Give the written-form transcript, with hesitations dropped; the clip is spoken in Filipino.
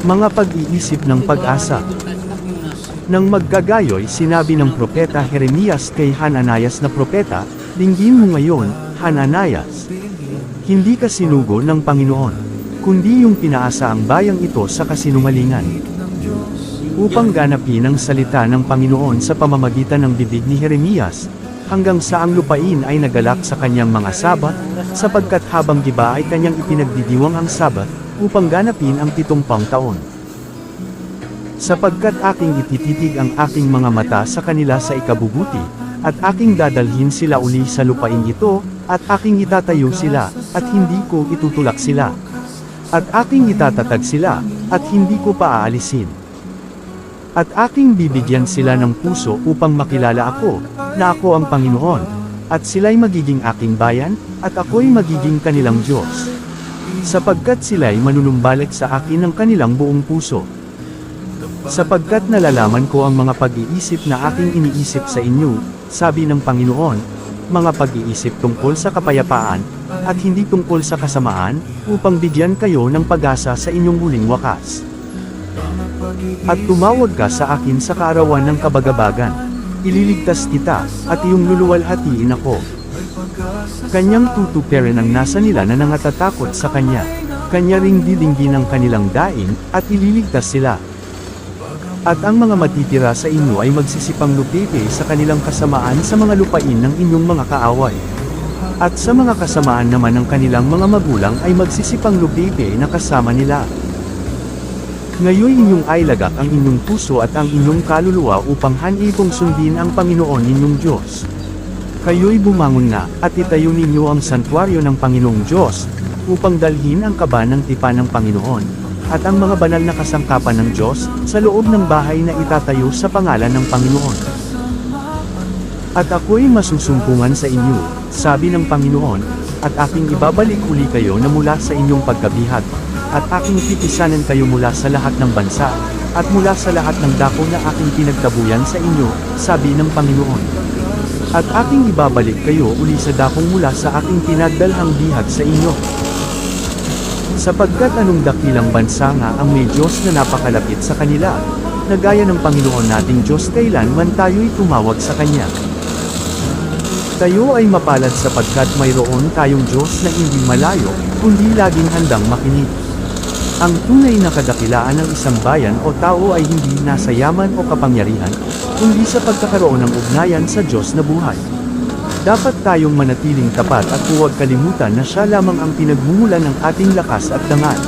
Mga pag-iisip ng pag-asa. Nang maggagayoy, sinabi ng propeta Jeremias kay Hananias na propeta, "Dinggin mo ngayon, Hananias. Hindi ka sinugo ng Panginoon, kundi yung pinaasa ang bayang ito sa kasinungalingan, upang ganapin ang salita ng Panginoon sa pamamagitan ng bibig ni Jeremias, hanggang sa ang lupain ay nagalak sa kanyang mga sabat, sapagkat habang giba ay kanyang ipinagdidiwang ang sabat, upang ganapin ang 70 taon. Sapagkat aking itititig ang aking mga mata sa kanila sa ikabubuti, at aking dadalhin sila uli sa lupain ito, at aking itatayo sila, at hindi ko itutulak sila. At aking itatatag sila, at hindi ko paaalisin. At aking bibigyan sila ng puso upang makilala ako, na ako ang Panginoon, at sila'y magiging aking bayan, at ako'y magiging kanilang Diyos. Sapagkat sila'y manunumbalik sa akin ng kanilang buong puso. Sapagkat nalalaman ko ang mga pag-iisip na aking iniisip sa inyo, sabi ng Panginoon, mga pag-iisip tungkol sa kapayapaan, at hindi tungkol sa kasamaan, upang bigyan kayo ng pag-asa sa inyong huling wakas. At tumawag ka sa akin sa kaarawan ng kabagabagan. Ililigtas kita, at iyong luluwalhatiin ako. Kanyang tutuperin ang nasa nila na nangatatakot sa kanya. Kanya ring didinggin ang kanilang daing, at ililigtas sila. At ang mga matitira sa inyo ay magsisipang lupipi sa kanilang kasamaan sa mga lupain ng inyong mga kaaway. At sa mga kasamaan naman ng kanilang mga magulang ay magsisipang lupipi na kasama nila. Ngayon inyong ay lagak ang inyong puso at ang inyong kaluluwa upang hanipong sundin ang Panginoon ninyong Diyos. Kayo'y bumangon na, at itayo ninyo ang santuaryo ng Panginoong Diyos, upang dalhin ang kaba ng tipan ng Panginoon, at ang mga banal na kasangkapan ng Diyos, sa loob ng bahay na itatayo sa pangalan ng Panginoon. At ako'y masusumpungan sa inyo, sabi ng Panginoon, at aking ibabalik uli kayo na mula sa inyong pagkabihag, at aking pipisanan kayo mula sa lahat ng bansa, at mula sa lahat ng dako na aking pinagtabuyan sa inyo, sabi ng Panginoon. At aking ibabalik kayo uli sa dakong mula sa aking pinagdalhang bihag sa inyo. Sapagkat anong dakilang bansa nga ang may Diyos na napakalapit sa kanila, na gaya ng Panginoon nating Diyos kailanman tayo'y tumawag sa Kanya. Tayo ay mapalad sapagkat mayroon tayong Diyos na hindi malayo, kundi laging handang makinig. Ang tunay na kadakilaan ng isang bayan o tao ay hindi nasa yaman o kapangyarihan, kundi sa pagkakaroon ng ugnayan sa Diyos na buhay. Dapat tayong manatiling tapat at huwag kalimutan na Siya lamang ang pinagmumulan ng ating lakas at dangal.